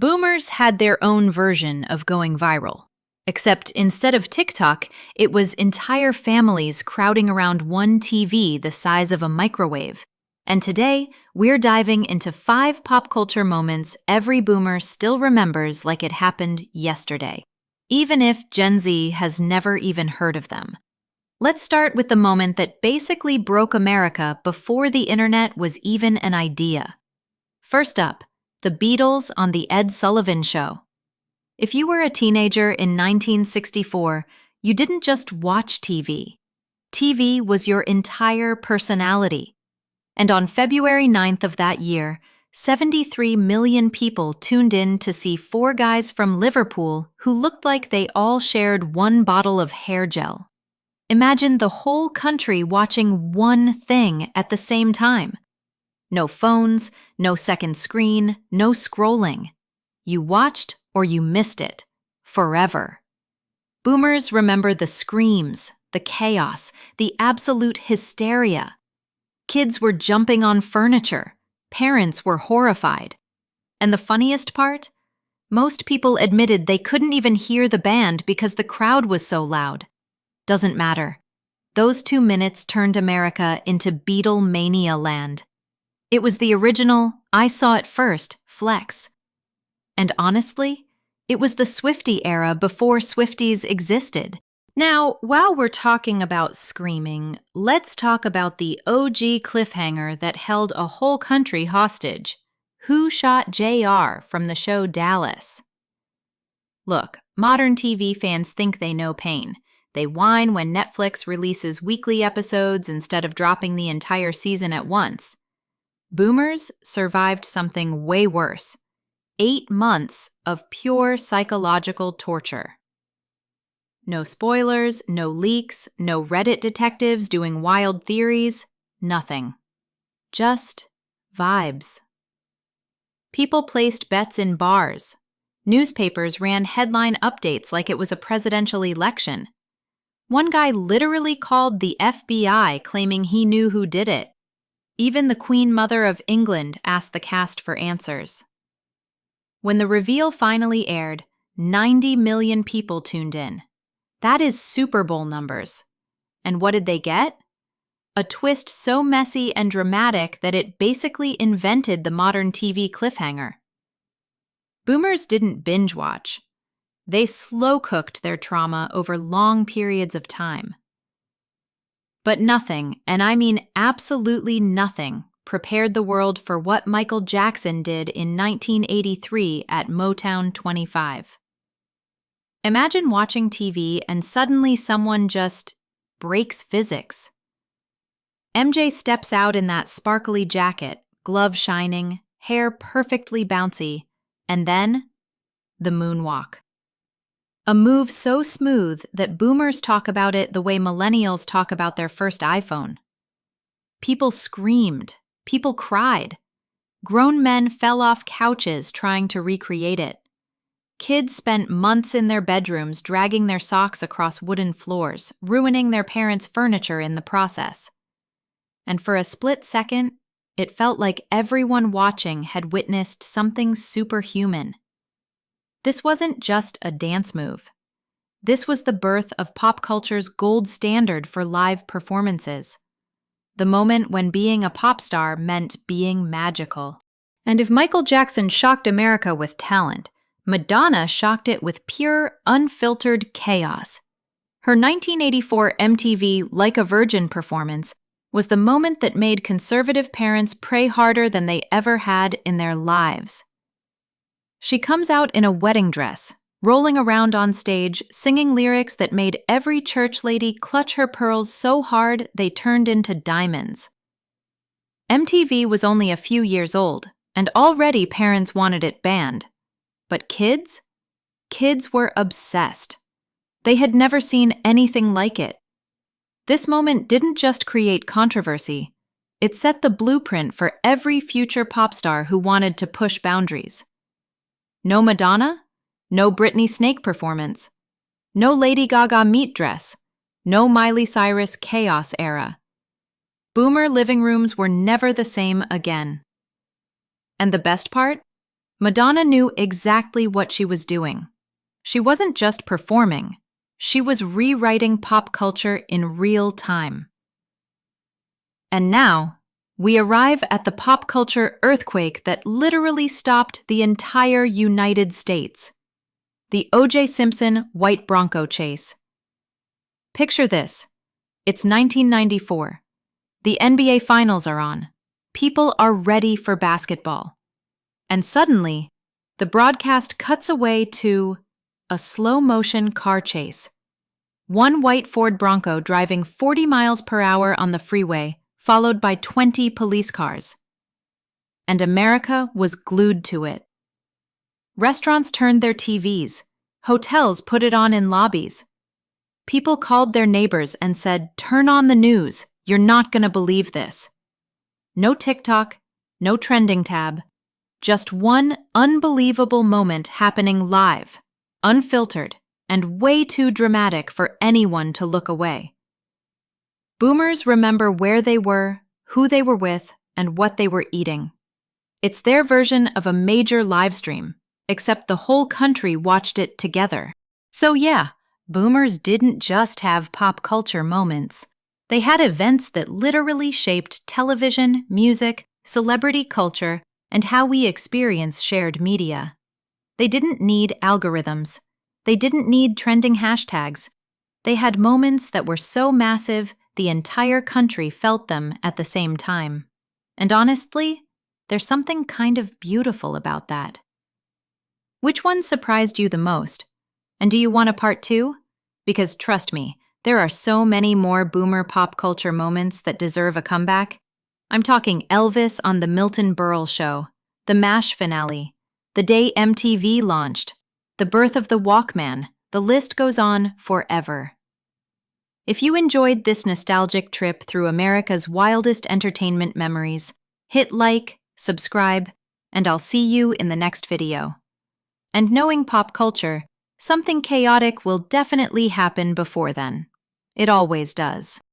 Boomers had their own version of going viral. Except instead of TikTok, it was entire families crowding around one TV the size of a microwave. And today, we're diving into 5 pop culture moments every boomer still remembers like it happened yesterday, even if Gen Z has never even heard of them. Let's start with the moment that basically broke America before the internet was even an idea. First up, the Beatles on The Ed Sullivan Show. If you were a teenager in 1964, you didn't just watch TV. TV was your entire personality. And on February 9th of that year, 73 million people tuned in to see 4 guys from Liverpool who looked like they all shared one bottle of hair gel. Imagine the whole country watching one thing at the same time. No phones, no second screen, no scrolling. You watched or you missed it. Forever. Boomers remember the screams, the chaos, the absolute hysteria. Kids were jumping on furniture. Parents were horrified. And the funniest part? Most people admitted they couldn't even hear the band because the crowd was so loud. Doesn't matter. Those 2 minutes turned America into Beatlemania land. It was the original, I saw it first, flex. And honestly, it was the Swiftie era before Swifties existed. Now, while we're talking about screaming, let's talk about the OG cliffhanger that held a whole country hostage. Who shot JR from the show Dallas? Look, modern TV fans think they know pain. They whine when Netflix releases weekly episodes instead of dropping the entire season at once. Boomers survived something way worse. 8 months of pure psychological torture. No spoilers, no leaks, no Reddit detectives doing wild theories, nothing. Just vibes. People placed bets in bars. Newspapers ran headline updates like it was a presidential election. One guy literally called the FBI claiming he knew who did it. Even the Queen Mother of England asked the cast for answers. When the reveal finally aired, 90 million people tuned in. That is Super Bowl numbers. And what did they get? A twist so messy and dramatic that it basically invented the modern TV cliffhanger. Boomers didn't binge watch. They slow-cooked their trauma over long periods of time. But nothing, and I mean absolutely nothing, prepared the world for what Michael Jackson did in 1983 at Motown 25. Imagine watching TV and suddenly someone just breaks physics. MJ steps out in that sparkly jacket, glove shining, hair perfectly bouncy, and then the moonwalk. A move so smooth that boomers talk about it the way millennials talk about their first iPhone. People screamed. People cried. Grown men fell off couches trying to recreate it. Kids spent months in their bedrooms dragging their socks across wooden floors, ruining their parents' furniture in the process. And for a split second, it felt like everyone watching had witnessed something superhuman. This wasn't just a dance move. This was the birth of pop culture's gold standard for live performances. The moment when being a pop star meant being magical. And if Michael Jackson shocked America with talent, Madonna shocked it with pure, unfiltered chaos. Her 1984 MTV Like a Virgin performance was the moment that made conservative parents pray harder than they ever had in their lives. She comes out in a wedding dress, rolling around on stage, singing lyrics that made every church lady clutch her pearls so hard they turned into diamonds. MTV was only a few years old, and already parents wanted it banned. But kids? Kids were obsessed. They had never seen anything like it. This moment didn't just create controversy. It set the blueprint for every future pop star who wanted to push boundaries. No Madonna? No Britney Snake performance. No Lady Gaga meat dress. No Miley Cyrus chaos era. Boomer living rooms were never the same again. And the best part? Madonna knew exactly what she was doing. She wasn't just performing, she was rewriting pop culture in real time. And now, we arrive at the pop culture earthquake that literally stopped the entire United States. The O.J. Simpson white Bronco chase. Picture this. It's 1994. The NBA Finals are on. People are ready for basketball. And suddenly, the broadcast cuts away to a slow-motion car chase. One white Ford Bronco driving 40 miles per hour on the freeway, followed by 20 police cars. And America was glued to it. Restaurants turned their TVs. Hotels put it on in lobbies. People called their neighbors and said, "Turn on the news. You're not going to believe this." No TikTok, no trending tab. Just one unbelievable moment happening live, unfiltered, and way too dramatic for anyone to look away. Boomers remember where they were, who they were with, and what they were eating. It's their version of a major live stream, except the whole country watched it together. So yeah, boomers didn't just have pop culture moments. They had events that literally shaped television, music, celebrity culture, and how we experience shared media. They didn't need algorithms. They didn't need trending hashtags. They had moments that were so massive, the entire country felt them at the same time. And honestly, there's something kind of beautiful about that. Which one surprised you the most? And do you want a part 2? Because trust me, there are so many more boomer pop culture moments that deserve a comeback. I'm talking Elvis on the Milton Berle show, the MASH finale, the day MTV launched, the birth of the Walkman. The list goes on forever. If you enjoyed this nostalgic trip through America's wildest entertainment memories, hit like, subscribe, and I'll see you in the next video. And knowing pop culture, something chaotic will definitely happen before then. It always does.